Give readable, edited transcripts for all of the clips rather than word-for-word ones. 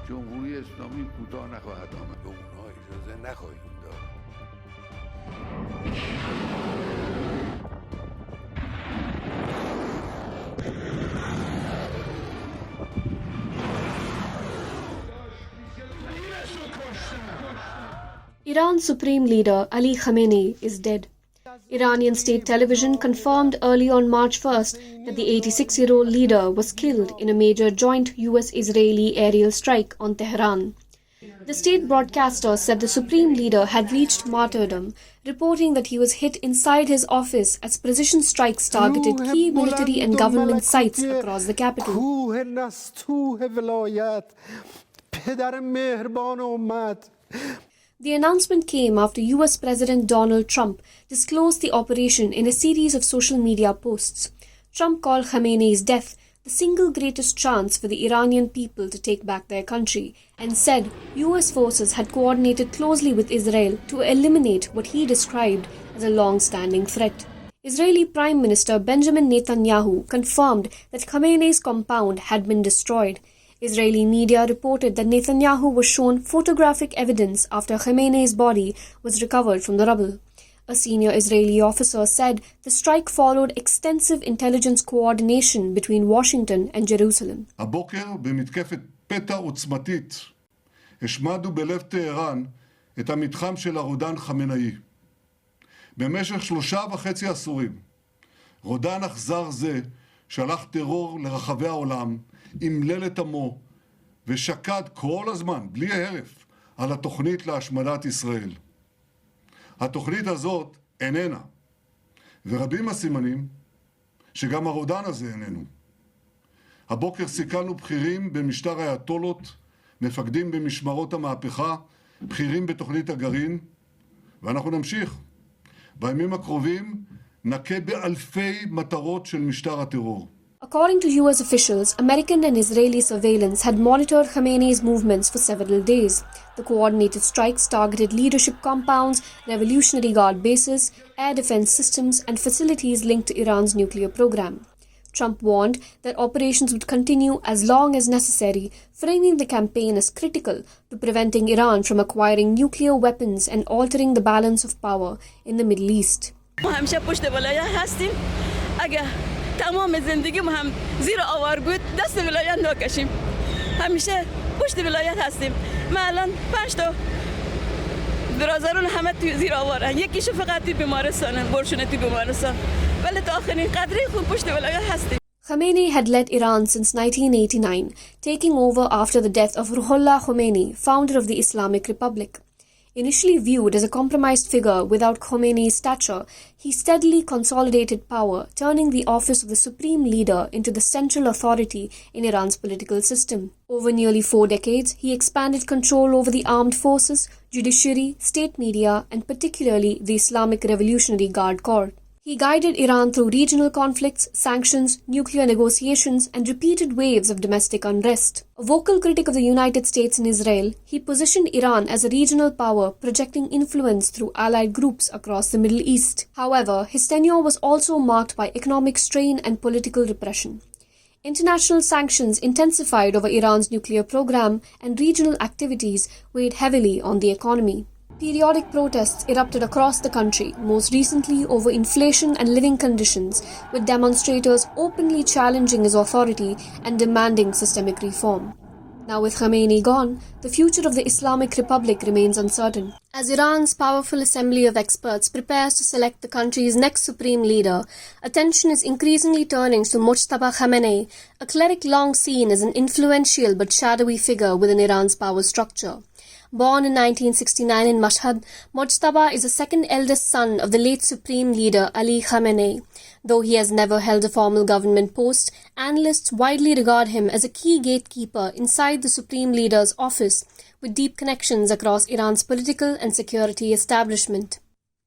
جمهوری اسلامی کوتاه نخواهد آمد. به اونها اجازه نخواهیم داد. Iran's Supreme Leader Ali Khamenei is dead. Iranian state television confirmed early on March 1st that the 86-year-old leader was killed in a major joint US-Israeli aerial strike on Tehran. The state broadcaster said the Supreme Leader had reached martyrdom, reporting that he was hit inside his office as precision strikes targeted key military and government sites across the capital. The announcement came after US President Donald Trump disclosed the operation in a series of social media posts. Trump called Khamenei's death the single greatest chance for the Iranian people to take back their country and said US forces had coordinated closely with Israel to eliminate what he described as a long-standing threat. Israeli Prime Minister Benjamin Netanyahu confirmed that Khamenei's compound had been destroyed. Israeli media reported that Netanyahu was shown photographic evidence after Khamenei's body was recovered from the rubble. A senior Israeli officer said the strike followed extensive intelligence coordination between Washington and Jerusalem. הבוקר במתקפת פתע עוצמתית השמדנו בלב טהרן את המתחם של הרודן חמינאי. במשך 3.5 עשורים רודן אכזר זה שלח טרור לרחבי העולם, אמלל את עמו ושקד כל הזמן, בלי הרף, על התוכנית להשמדת ישראל. התוכנית הזאת איננה, ורבים הסימנים שגם הרודן הזה איננו. הבוקר סיכלנו בכירים במשטר האייתולות, מפקדים במשמרות המהפכה, בכירים בתוכנית הגרעין, ואנחנו נמשיך. בימים הקרובים נכה באלפי מטרות של משטר הטרור. According to US officials, American and Israeli surveillance had monitored Khamenei's movements for several days. The coordinated strikes targeted leadership compounds, Revolutionary Guard bases, air defense systems, and facilities linked to Iran's nuclear program. Trump warned that operations would continue as long as necessary, framing the campaign as critical to preventing Iran from acquiring nuclear weapons and altering the balance of power in the Middle East. تمام زندگی ما هم زیر آوار بود دست ولایت نکشیم همیشه پشت ولایت هستیم ما الان 5 تا برادران همه تو زیر آوارن یکیشو فقط تو بیمارستانن برشونه تو بیمارستان ولی تا آخرین قدری خوب پشت ولایت هستیم. Khamenei had led Iran since 1989, taking over after the death of Ruhollah Khomeini, founder of the Islamic Republic. Initially viewed as a compromised figure without Khomeini's stature, he steadily consolidated power, turning the office of the Supreme Leader into the central authority in Iran's political system. Over nearly 4 decades, he expanded control over the armed forces, judiciary, state media, and particularly the Islamic Revolutionary Guard Corps. He guided Iran through regional conflicts, sanctions, nuclear negotiations, and repeated waves of domestic unrest. A vocal critic of the United States and Israel, he positioned Iran as a regional power, projecting influence through allied groups across the Middle East. However, his tenure was also marked by economic strain and political repression. International sanctions intensified over Iran's nuclear program, and regional activities weighed heavily on the economy. Periodic protests erupted across the country, most recently over inflation and living conditions, with demonstrators openly challenging his authority and demanding systemic reform. Now with Khamenei gone, the future of the Islamic Republic remains uncertain. As Iran's powerful assembly of experts prepares to select the country's next supreme leader, attention is increasingly turning to Mojtaba Khamenei, a cleric long seen as an influential but shadowy figure within Iran's power structure. Born in 1969 in Mashhad, Mojtaba is the second eldest son of the late Supreme Leader Ali Khamenei. Though he has never held a formal government post, analysts widely regard him as a key gatekeeper inside the Supreme Leader's office, with deep connections across Iran's political and security establishment.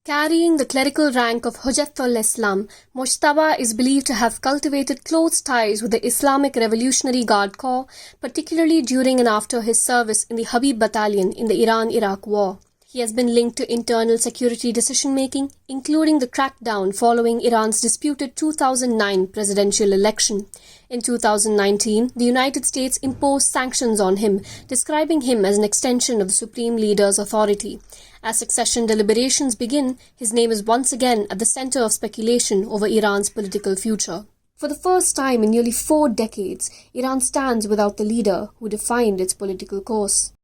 Carrying the clerical rank of Hujjatul Islam, Mojtaba is believed to have cultivated close ties with the Islamic Revolutionary Guard Corps, particularly during and after his service in the Habib Battalion in the Iran-Iraq War. He has been linked to internal security decision-making, including the crackdown following Iran's disputed 2009 presidential election. In 2019, the United States imposed sanctions on him, describing him as an extension of the Supreme Leader's authority. As succession deliberations begin, his name is once again at the center of speculation over Iran's political future. For the first time in nearly 4 decades, Iran stands without the leader who defined its political course.